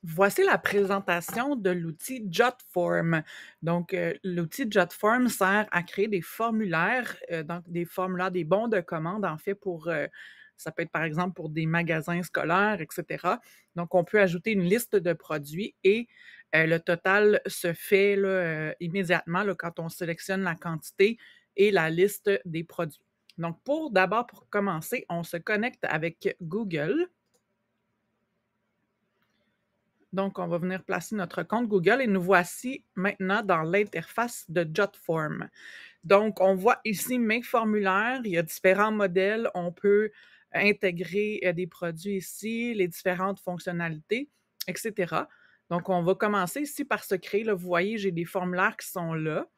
Voici la présentation de l'outil JotForm. Donc, l'outil JotForm sert à créer des formulaires, donc des formulaires, des bons de commande, en fait, pour, ça peut être par exemple pour des magasins scolaires, et cetera. Donc, on peut ajouter une liste de produits et le total se fait là, immédiatement là, quand on sélectionne la quantité et la liste des produits. Donc, pour commencer, on se connecte avec Google. Donc, on va venir placer notre compte Google et nous voici maintenant dans l'interface de JotForm. Donc, on voit ici mes formulaires, il y a différents modèles, on peut intégrer des produits ici, les différentes fonctionnalités, etc. Donc, on va commencer ici par se créer. Là, vous voyez, j'ai des formulaires qui sont là.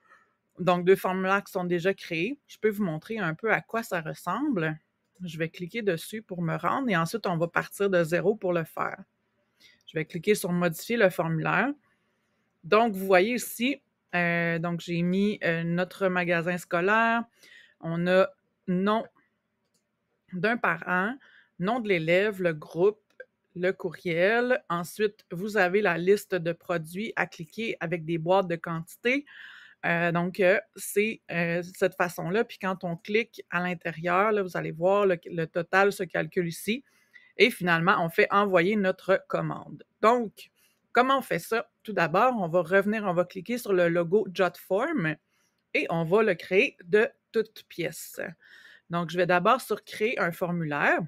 Donc, deux formulaires qui sont déjà créés. Je peux vous montrer un peu à quoi ça ressemble. Je vais cliquer dessus pour me rendre et ensuite, on va partir de zéro pour le faire. Je vais cliquer sur modifier le formulaire. Donc, vous voyez ici, donc j'ai mis notre magasin scolaire. On a nom d'un parent, nom de l'élève, le groupe, le courriel. Ensuite, vous avez la liste de produits à cliquer avec des boîtes de quantité. Donc, c'est cette façon-là. Puis quand on clique à l'intérieur, là, vous allez voir le total se calcule ici. Et finalement, on fait envoyer notre commande. Donc, comment on fait ça? Tout d'abord, on va revenir, on va cliquer sur le logo JotForm et on va le créer de toutes pièces. Donc, je vais d'abord sur créer un formulaire.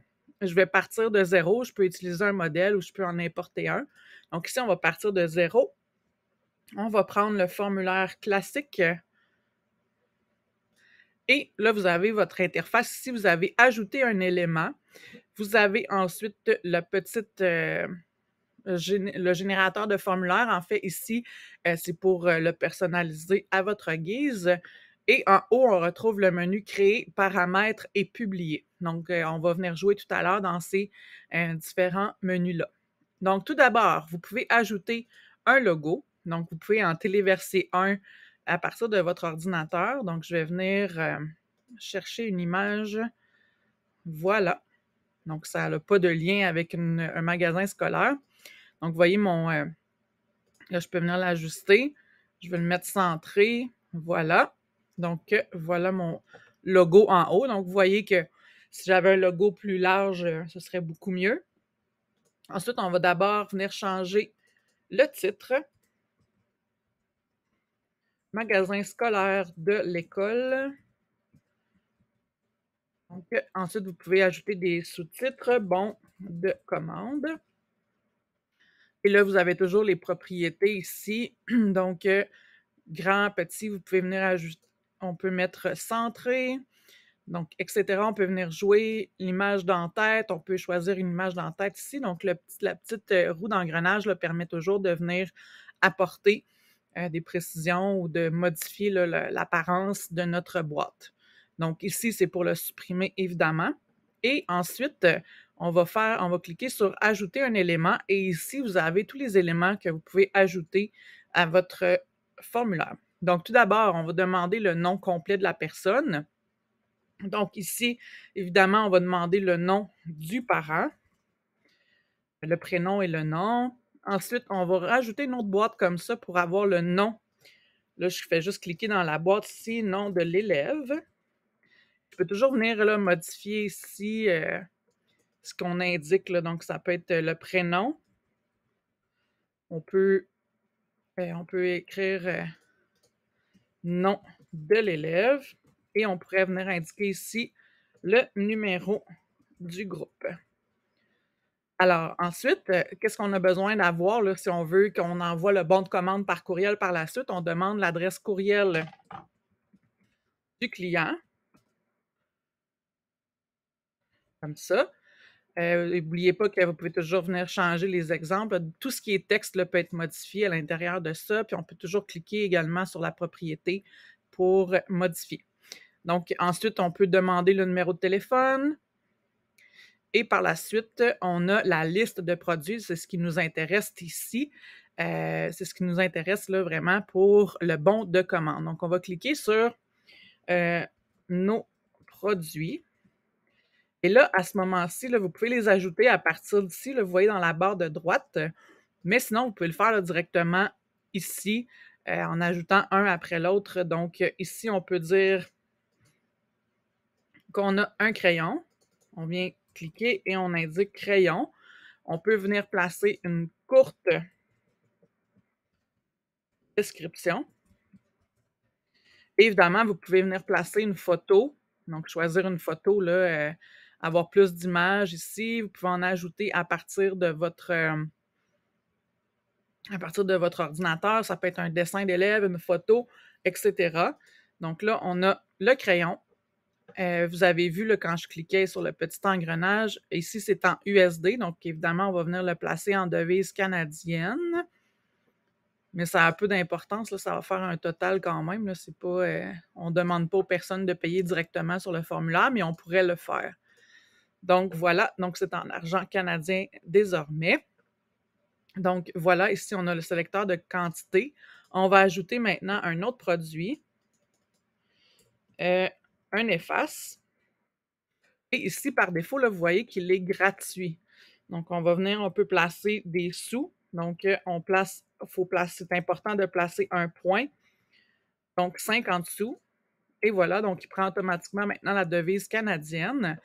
Je vais partir de zéro. Je peux utiliser un modèle ou je peux en importer un. Donc, ici, on va partir de zéro. On va prendre le formulaire classique. Et là, vous avez votre interface. Ici, vous avez ajouté un élément. Vous avez ensuite le générateur de formulaire. En fait, ici, c'est pour le personnaliser à votre guise. Et en haut, on retrouve le menu Créer, paramètres et publier. Donc, on va venir jouer tout à l'heure dans ces différents menus-là. Donc, tout d'abord, vous pouvez ajouter un logo. Donc, vous pouvez en téléverser un à partir de votre ordinateur. Donc, je vais venir chercher une image. Voilà. Donc, ça n'a pas de lien avec un magasin scolaire. Donc, vous voyez là, je peux venir l'ajuster. Je vais le mettre centré. Voilà. Donc, voilà mon logo en haut. Donc, vous voyez que si j'avais un logo plus large, ce serait beaucoup mieux. Ensuite, on va d'abord venir changer le titre. Magasin scolaire de l'école. Donc, ensuite, vous pouvez ajouter des sous-titres. Bon de commande. Et là, vous avez toujours les propriétés ici. Donc, grand, petit, vous pouvez venir ajouter. On peut mettre centré, donc, etc. On peut venir jouer l'image d'en-tête. On peut choisir une image d'en-tête ici. Donc, la petite roue d'engrenage là, permet toujours de venir apporter des précisions ou de modifier là, l'apparence de notre boîte. Donc, ici, c'est pour le supprimer, évidemment. Et ensuite, on va cliquer sur Ajouter un élément. Et ici, vous avez tous les éléments que vous pouvez ajouter à votre formulaire. Donc, tout d'abord, on va demander le nom complet de la personne. Donc, ici, évidemment, on va demander le nom du parent, le prénom et le nom. Ensuite, on va rajouter une autre boîte comme ça pour avoir le nom. Là, je fais juste cliquer dans la boîte ici, nom de l'élève. Je peux toujours venir là, modifier ici ce qu'on indique. Là. Donc, ça peut être le prénom. On peut écrire nom de l'élève et on pourrait venir indiquer ici le numéro du groupe. Alors, ensuite, qu'est-ce qu'on a besoin d'avoir là, si on veut qu'on envoie le bon de commande par courriel par la suite? On demande l'adresse courriel du client, comme ça. N'oubliez pas que vous pouvez toujours venir changer les exemples. Tout ce qui est texte là, peut être modifié à l'intérieur de ça, puis on peut toujours cliquer également sur la propriété pour modifier. Donc, ensuite, on peut demander le numéro de téléphone. Et par la suite, on a la liste de produits. C'est ce qui nous intéresse ici. C'est ce qui nous intéresse là, vraiment pour le bon de commande. Donc, on va cliquer sur nos produits. Et là, à ce moment-ci, vous pouvez les ajouter à partir d'ici. Vous voyez dans la barre de droite, Mais sinon, vous pouvez le faire là, directement ici, en ajoutant un après l'autre. Donc, ici, on peut dire qu'on a un crayon. On vient cliquer et on indique crayon. On peut venir placer une courte description. Évidemment, vous pouvez venir placer une photo, donc choisir une photo, là, avoir plus d'images ici. Vous pouvez en ajouter à partir de votre ordinateur. Ça peut être un dessin d'élève, une photo, etc. Donc là, on a le crayon. Vous avez vu là, quand je cliquais sur le petit engrenage, ici c'est en USD, donc évidemment, on va venir le placer en devise canadienne. Mais ça a peu d'importance, là, ça va faire un total quand même. Là, c'est pas, on ne demande pas aux personnes de payer directement sur le formulaire, mais on pourrait le faire. Donc voilà, donc c'est en argent canadien désormais. Donc voilà, ici on a le sélecteur de quantité. On va ajouter maintenant un autre produit, un efface. Et ici, par défaut, là, vous voyez qu'il est gratuit. Donc on peut placer des sous. Donc c'est important de placer un point. Donc 50 sous. Et voilà, donc il prend automatiquement maintenant la devise canadienne.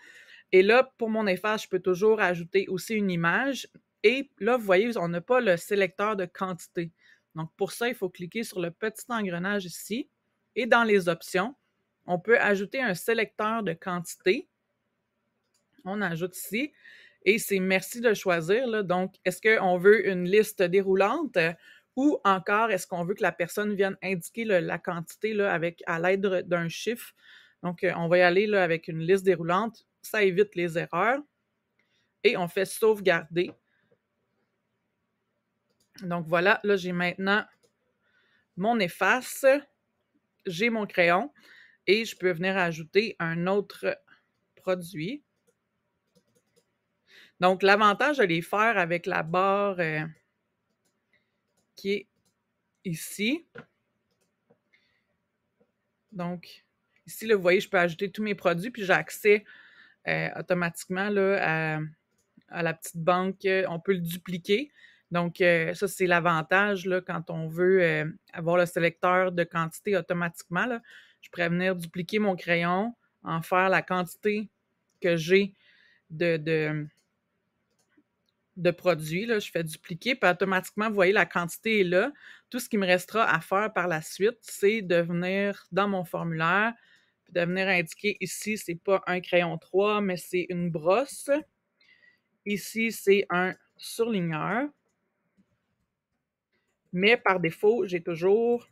Et là, pour mon efface, je peux toujours ajouter aussi une image. Et là, vous voyez, on n'a pas le sélecteur de quantité. Donc pour ça, il faut cliquer sur le petit engrenage ici. Et dans les options, on peut ajouter un sélecteur de quantité. On ajoute ici. Et c'est merci de choisir. Là. Donc, est-ce qu'on veut une liste déroulante ou encore est-ce qu'on veut que la personne vienne indiquer la quantité là, à l'aide d'un chiffre? Donc, on va y aller là, avec une liste déroulante. Ça évite les erreurs. Et on fait sauvegarder. Donc voilà, là, j'ai maintenant mon efface. J'ai mon crayon et je peux venir ajouter un autre produit. Donc, l'avantage de les faire avec la barre qui est ici. Donc, ici, là, vous voyez, je peux ajouter tous mes produits, puis j'ai accès automatiquement là, à la petite banque. On peut le dupliquer. Donc, ça, c'est l'avantage là, quand on veut avoir le sélecteur de quantité automatiquement. Là. Je pourrais venir dupliquer mon crayon, en faire la quantité que j'ai de produits. Là. Je fais dupliquer, puis automatiquement, vous voyez, la quantité est là. Tout ce qui me restera à faire par la suite, c'est de venir dans mon formulaire, puis de venir indiquer ici, c'est pas un crayon 3, mais c'est une brosse. Ici, c'est un surligneur. Mais par défaut, j'ai toujours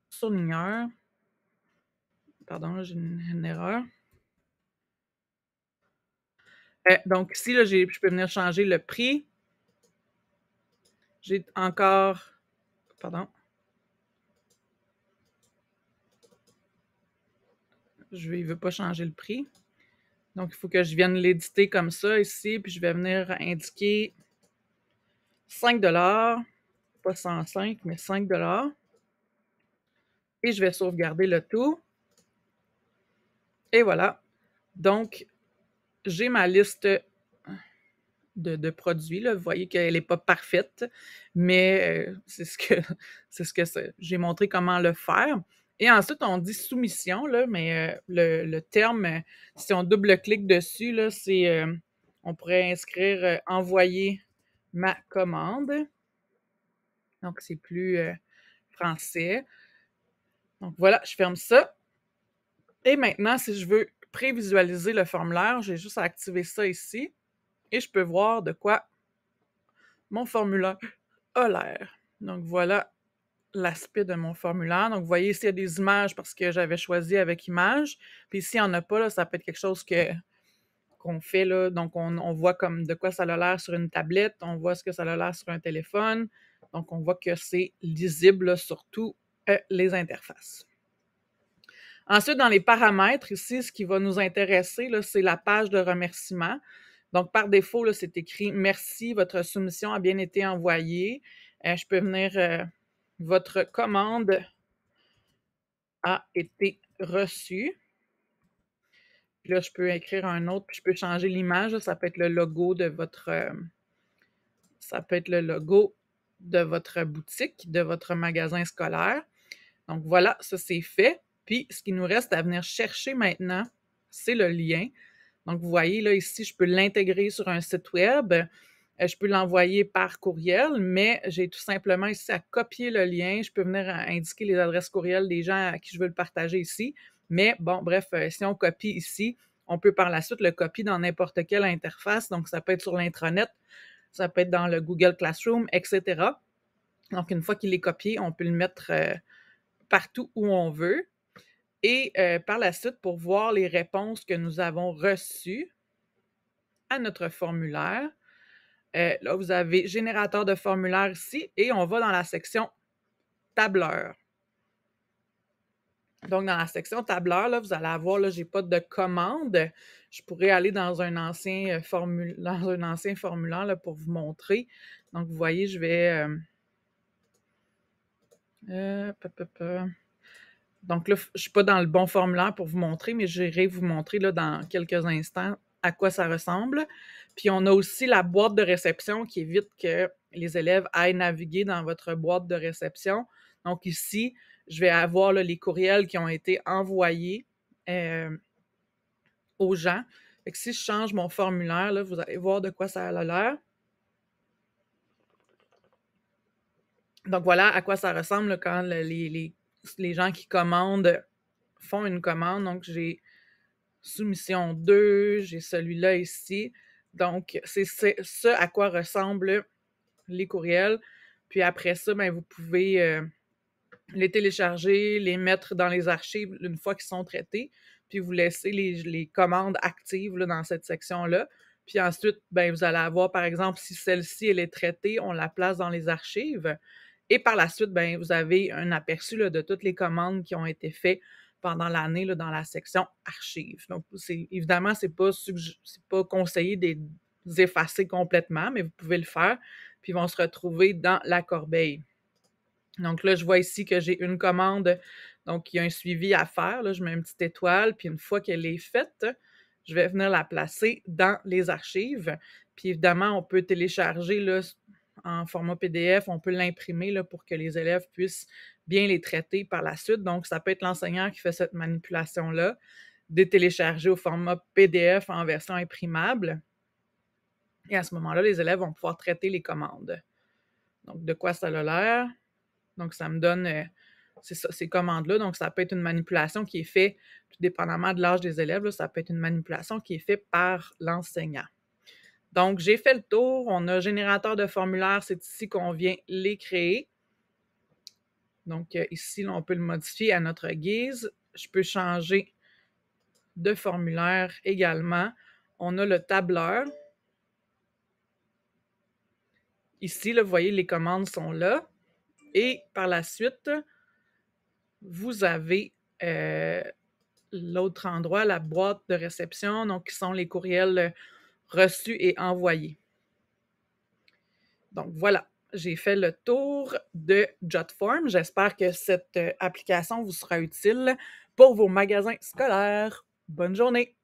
surligneur. Pardon, j'ai une erreur. Donc ici, là, je peux venir changer le prix. J'ai encore... Pardon. Il ne veut pas changer le prix. Donc, il faut que je vienne l'éditer comme ça ici, puis je vais venir indiquer 5 pas 105, mais 5 et je vais sauvegarder le tout. Et voilà. Donc, j'ai ma liste de produits. Là. Vous voyez qu'elle n'est pas parfaite, mais c'est ce que j'ai montré comment le faire. Et ensuite, on dit soumission, là, mais le terme, si on double-clique dessus, là, on pourrait inscrire envoyer ma commande. Donc, c'est plus français. Donc, voilà, je ferme ça. Et maintenant, si je veux prévisualiser le formulaire, j'ai juste à activer ça ici et je peux voir de quoi mon formulaire a l'air. Donc, voilà l'aspect de mon formulaire. Donc, vous voyez ici, il y a des images parce que j'avais choisi avec images. Puis s'il n'y en a pas, là, ça peut être quelque chose qu'on fait. Là. Donc, on voit comme de quoi ça a l'air sur une tablette. On voit ce que ça a l'air sur un téléphone. Donc, on voit que c'est lisible là, sur toutes les interfaces. Ensuite, dans les paramètres, ici, ce qui va nous intéresser, là, c'est la page de remerciement. Donc, par défaut, là, c'est écrit « Merci, votre soumission a bien été envoyée. Je peux venir votre commande a été reçue. » Puis là, je peux écrire un autre, puis je peux changer l'image. Ça peut être le logo de ça peut être le logo de votre boutique, de votre magasin scolaire. Donc voilà, ça c'est fait. Puis ce qui nous reste à venir chercher maintenant, c'est le lien. Donc vous voyez là ici, je peux l'intégrer sur un site web. Je peux l'envoyer par courriel, mais j'ai tout simplement ici à copier le lien. Je peux venir indiquer les adresses courriel des gens à qui je veux le partager ici. Mais bon, bref, si on copie ici, on peut par la suite le copier dans n'importe quelle interface. Donc, ça peut être sur l'intranet, ça peut être dans le Google Classroom, etc. Donc, une fois qu'il est copié, on peut le mettre partout où on veut. Et par la suite, pour voir les réponses que nous avons reçues à notre formulaire, là, vous avez générateur de formulaire ici et on va dans la section tableur. Donc, dans la section tableur, là, vous allez avoir, là, je n'ai pas de commande. Je pourrais aller dans un ancien, formulaire là, pour vous montrer. Donc, vous voyez, je vais... Donc là, je ne suis pas dans le bon formulaire pour vous montrer, mais j'irai vous montrer là, dans quelques instants à quoi ça ressemble. Puis on a aussi la boîte de réception qui évite que les élèves aillent naviguer dans votre boîte de réception. Donc ici, je vais avoir là, les courriels qui ont été envoyés aux gens. Fait que si je change mon formulaire, là, vous allez voir de quoi ça a l'air. Donc voilà à quoi ça ressemble là, quand les gens qui commandent font une commande. Donc j'ai soumission 2, j'ai celui-là ici. Donc, c'est ce à quoi ressemblent les courriels. Puis après ça, ben, vous pouvez les télécharger, les mettre dans les archives une fois qu'ils sont traités, puis vous laissez les commandes actives là, dans cette section-là. Puis ensuite, ben, vous allez avoir, par exemple, si celle-ci, elle est traitée, on la place dans les archives. Et par la suite, ben, vous avez un aperçu là, de toutes les commandes qui ont été faites pendant l'année là, dans la section archives. Donc, évidemment, c'est pas conseillé de les effacer complètement, mais vous pouvez le faire, puis ils vont se retrouver dans la corbeille. Donc là, je vois ici que j'ai une commande, donc il y a un suivi à faire. Là, je mets une petite étoile, puis une fois qu'elle est faite, je vais venir la placer dans les archives. Puis évidemment, on peut télécharger là, en format PDF, on peut l'imprimer là, pour que les élèves puissent bien les traiter par la suite. Donc, ça peut être l'enseignant qui fait cette manipulation-là, de télécharger au format PDF en version imprimable. Et à ce moment-là, les élèves vont pouvoir traiter les commandes. Donc, de quoi ça a l'air? Donc, ça me donne ces commandes-là. Donc, ça peut être une manipulation qui est faite, tout dépendamment de l'âge des élèves, là, ça peut être une manipulation qui est faite par l'enseignant. Donc, j'ai fait le tour. On a générateur de formulaire, c'est ici qu'on vient les créer. Donc, ici, là, on peut le modifier à notre guise. Je peux changer de formulaire également. On a le tableur. Ici, là, vous voyez, les commandes sont là. Et par la suite, vous avez l'autre endroit, la boîte de réception, donc qui sont les courriels reçus et envoyés. Donc voilà, j'ai fait le tour de JotForm. J'espère que cette application vous sera utile pour vos magasins scolaires. Bonne journée!